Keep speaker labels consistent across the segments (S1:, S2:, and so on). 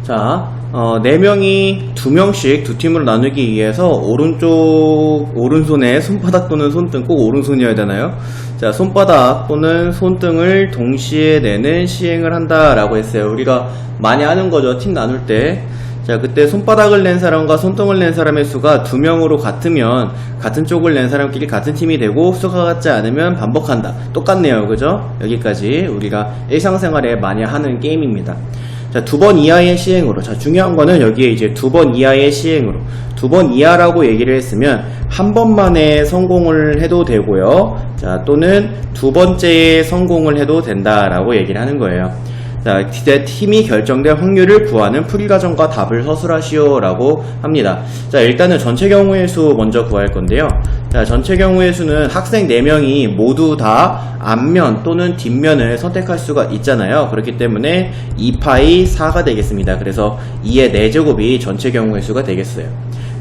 S1: 자, 4명이 2명씩 두 팀으로 나누기 위해서 오른손에 손바닥 또는 손등, 꼭 오른손이어야 되나요? 자, 손바닥 또는 손등을 동시에 내는 시행을 한다라고 했어요. 우리가 많이 하는 거죠. 팀 나눌 때. 자, 그때 손바닥을 낸 사람과 손등을 낸 사람의 수가 2명으로 같으면 같은 쪽을 낸 사람끼리 같은 팀이 되고, 수가 같지 않으면 반복한다. 똑같네요. 그죠? 여기까지 우리가 일상생활에 많이 하는 게임입니다. 자, 2번 이하의 시행으로. 자, 중요한 거는 여기에 이제 2번 이하의 시행으로. 2번 이하라고 얘기를 했으면 한 번만에 성공을 해도 되고요. 자, 또는 두 번째에 성공을 해도 된다라고 얘기를 하는 거예요. 자, 이제 팀이 결정될 확률을 구하는 풀이과정과 답을 서술하시오 라고 합니다. 자, 일단은 전체 경우의 수 먼저 구할 건데요. 자, 전체 경우의 수는 학생 4명이 모두 다 앞면 또는 뒷면을 선택할 수가 있잖아요. 그렇기 때문에 2파이 4가 되겠습니다. 그래서 2의 4제곱이 전체 경우의 수가 되겠어요.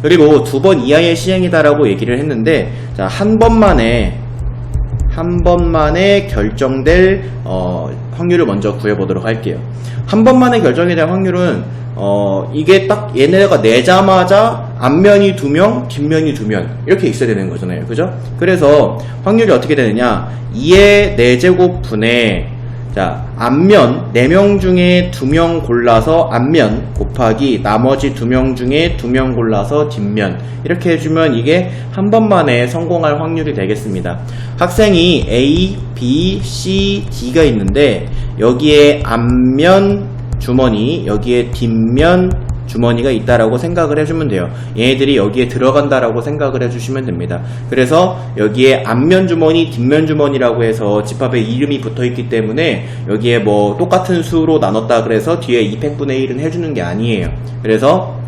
S1: 그리고 2번 이하의 시행이다 라고 얘기를 했는데, 자, 한 번만에 결정될 확률을 먼저 구해보도록 할게요. 한 번만에 결정이 될 확률은 이게 딱 얘네가 내자마자 앞면이 2명, 뒷면이 2명 이렇게 있어야 되는 거잖아요. 그죠? 그래서 확률이 어떻게 되느냐, 2의 4제곱 분의, 자, 앞면 4명 중에 2명 골라서 앞면 곱하기 나머지 2명 중에 2명 골라서 뒷면, 이렇게 해주면 이게 한 번만에 성공할 확률이 되겠습니다. 학생이 A, B, C, D가 있는데 여기에 앞면 주머니, 여기에 뒷면 주머니가 있다라고 생각을 해주면 돼요. 얘네들이 여기에 들어간다라고 생각을 해주시면 됩니다. 그래서 여기에 앞면 주머니, 뒷면 주머니라고 해서 집합에 이름이 붙어있기 때문에 여기에 뭐 똑같은 수로 나눴다 그래서 뒤에 200분의 1은 해주는 게 아니에요. 그래서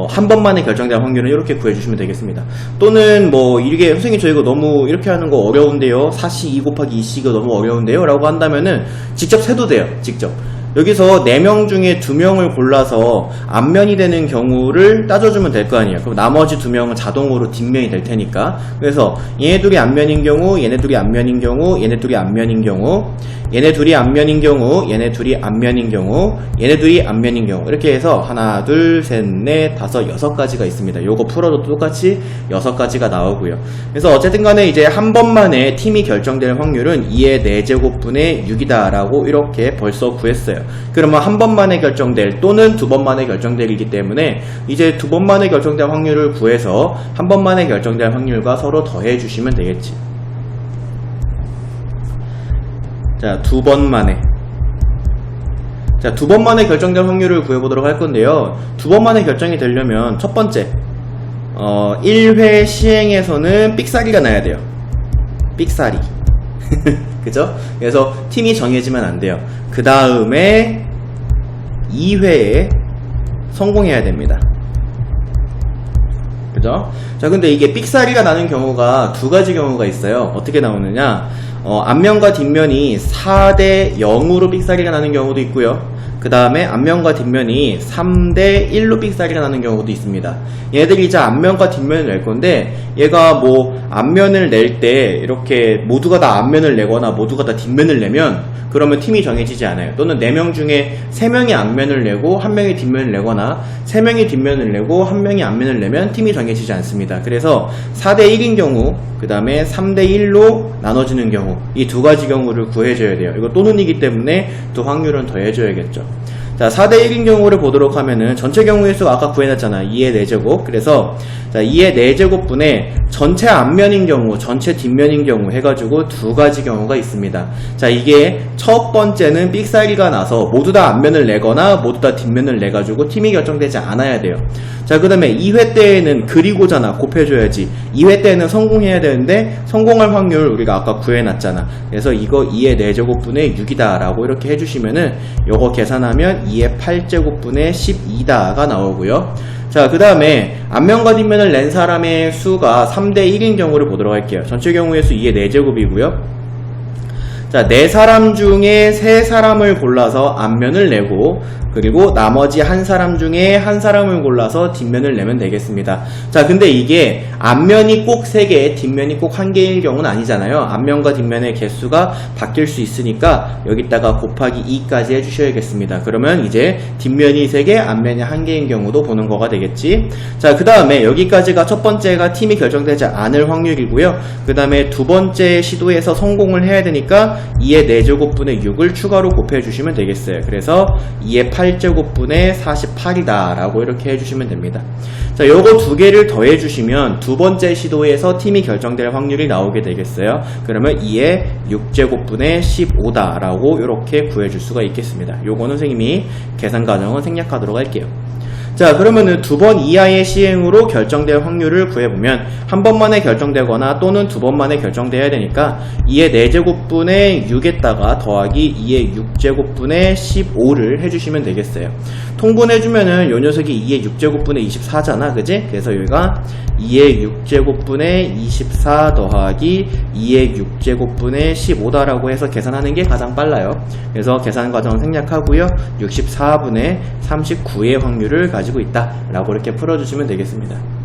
S1: 한 번만에 결정될 확률은 이렇게 구해주시면 되겠습니다. 또는 이게 선생님 저 이거 너무 이렇게 하는 거 어려운데요, 4C 2 곱하기 2C가 너무 어려운데요 라고 한다면은 직접 세도 돼요. 직접 여기서 4명 중에 2명을 골라서 앞면이 되는 경우를 따져주면 될 거 아니에요. 그럼 나머지 2명은 자동으로 뒷면이 될 테니까. 그래서 얘네 둘이 앞면인 경우, 얘네 둘이 앞면인 경우, 얘네 둘이 앞면인 경우, 얘네 둘이 앞면인 경우, 얘네 둘이 앞면인 경우, 얘네 둘이 앞면인 경우, 이렇게 해서 하나, 둘, 셋, 넷, 다섯, 6가지가 있습니다. 요거 풀어도 똑같이 6가지가 나오고요. 그래서 어쨌든 간에 이제 한 번만에 팀이 결정될 확률은 2의 4제곱분의 6이다 라고 이렇게 벌써 구했어요. 그러면 한 번만에 결정될 또는 두 번만에 결정되기 때문에 이제 두 번만에 결정될 확률을 구해서 한 번만에 결정될 확률과 서로 더해 주시면 되겠지. 자, 두 번만에 결정될 확률을 구해보도록 할 건데요. 두 번만에 결정이 되려면 첫 번째 1회 시행에서는 삑사리가 나야 돼요. 삑사리. 그죠? 그래서 팀이 정해지면 안 돼요. 그 다음에 2회에 성공해야 됩니다. 그죠? 자, 근데 이게 삑사리가 나는 경우가 2가지 경우가 있어요. 어떻게 나오느냐, 앞면과 뒷면이 4대 0으로 삑사리가 나는 경우도 있고요. 그 다음에 앞면과 뒷면이 3대 1로 삑사리가 나는 경우도 있습니다. 얘들이 이제 앞면과 뒷면을 낼 건데, 얘가 앞면을 낼 때 이렇게 모두가 다 앞면을 내거나 모두가 다 뒷면을 내면 그러면 팀이 정해지지 않아요. 또는 4명 중에 3명이 앞면을 내고 1명이 뒷면을 내거나 3명이 뒷면을 내고 1명이 앞면을 내면 팀이 정해지지 않습니다. 그래서 4대 1인 경우, 그 다음에 3대 1로 나눠지는 경우, 이 2가지 경우를 구해줘야 돼요. 이거 또는이기 때문에 또 확률은 더해줘야겠죠. 자, 4대 1인 경우를 보도록 하면은 전체 경우의 수가 아까 구해놨잖아. 2의 4제곱. 그래서 자, 2의 4제곱 분의 전체 앞면인 경우, 전체 뒷면인 경우 해가지고 2가지 경우가 있습니다. 자, 이게 첫 번째는 삑사리가 나서 모두 다 앞면을 내거나 모두 다 뒷면을 내가지고 팀이 결정되지 않아야 돼요. 자, 그 다음에 2회 때에는 그리고잖아. 곱해줘야지. 2회 때에는 성공해야 되는데 성공할 확률 우리가 아까 구해놨잖아. 그래서 이거 2의 4제곱 분의 6이다 라고 이렇게 해주시면은 요거 계산하면 2의 8제곱분의 12다가 나오고요. 자, 그 다음에 앞면과 뒷면을 낸 사람의 수가 3대 1인 경우를 보도록 할게요. 전체 경우의 수 2의 4제곱이고요. 자, 4사람 중에 3사람을 골라서 앞면을 내고 그리고 나머지 한 사람 중에 한 사람을 골라서 뒷면을 내면 되겠습니다. 자, 근데 이게 앞면이 꼭 3개, 뒷면이 꼭 1개일 경우는 아니잖아요. 앞면과 뒷면의 개수가 바뀔 수 있으니까 여기다가 곱하기 2까지 해주셔야겠습니다. 그러면 이제 뒷면이 3개, 앞면이 1개인 경우도 보는 거가 되겠지. 자, 그 다음에 여기까지가 첫 번째가 팀이 결정되지 않을 확률이고요. 그 다음에 두 번째 시도에서 성공을 해야 되니까 2의 4제곱분의 6을 추가로 곱해주시면 되겠어요. 그래서 2의 8제곱분의 48이다 라고 이렇게 해주시면 됩니다. 자, 요거 두 개를 더해주시면 두 번째 시도에서 팀이 결정될 확률이 나오게 되겠어요. 그러면 2의 6제곱분의 15다 라고 이렇게 구해줄 수가 있겠습니다. 요거는 선생님이 계산 과정은 생략하도록 할게요. 자, 그러면은 두 번 이하의 시행으로 결정될 확률을 구해보면 한 번만에 결정되거나 또는 두 번만에 결정돼야 되니까 2의 4제곱분의 6에다가 더하기 2의 6제곱분의 15를 해주시면 되겠어요. 통분해주면은 요 녀석이 2의 6제곱분의 24잖아, 그지? 그래서 여기가 2의 6제곱분의 24 더하기 2의 6제곱분의 15다라고 해서 계산하는 게 가장 빨라요. 그래서 계산 과정 생략하고요. 64분의 39의 확률을 가지고 있다 라고 이렇게 풀어주시면 되겠습니다.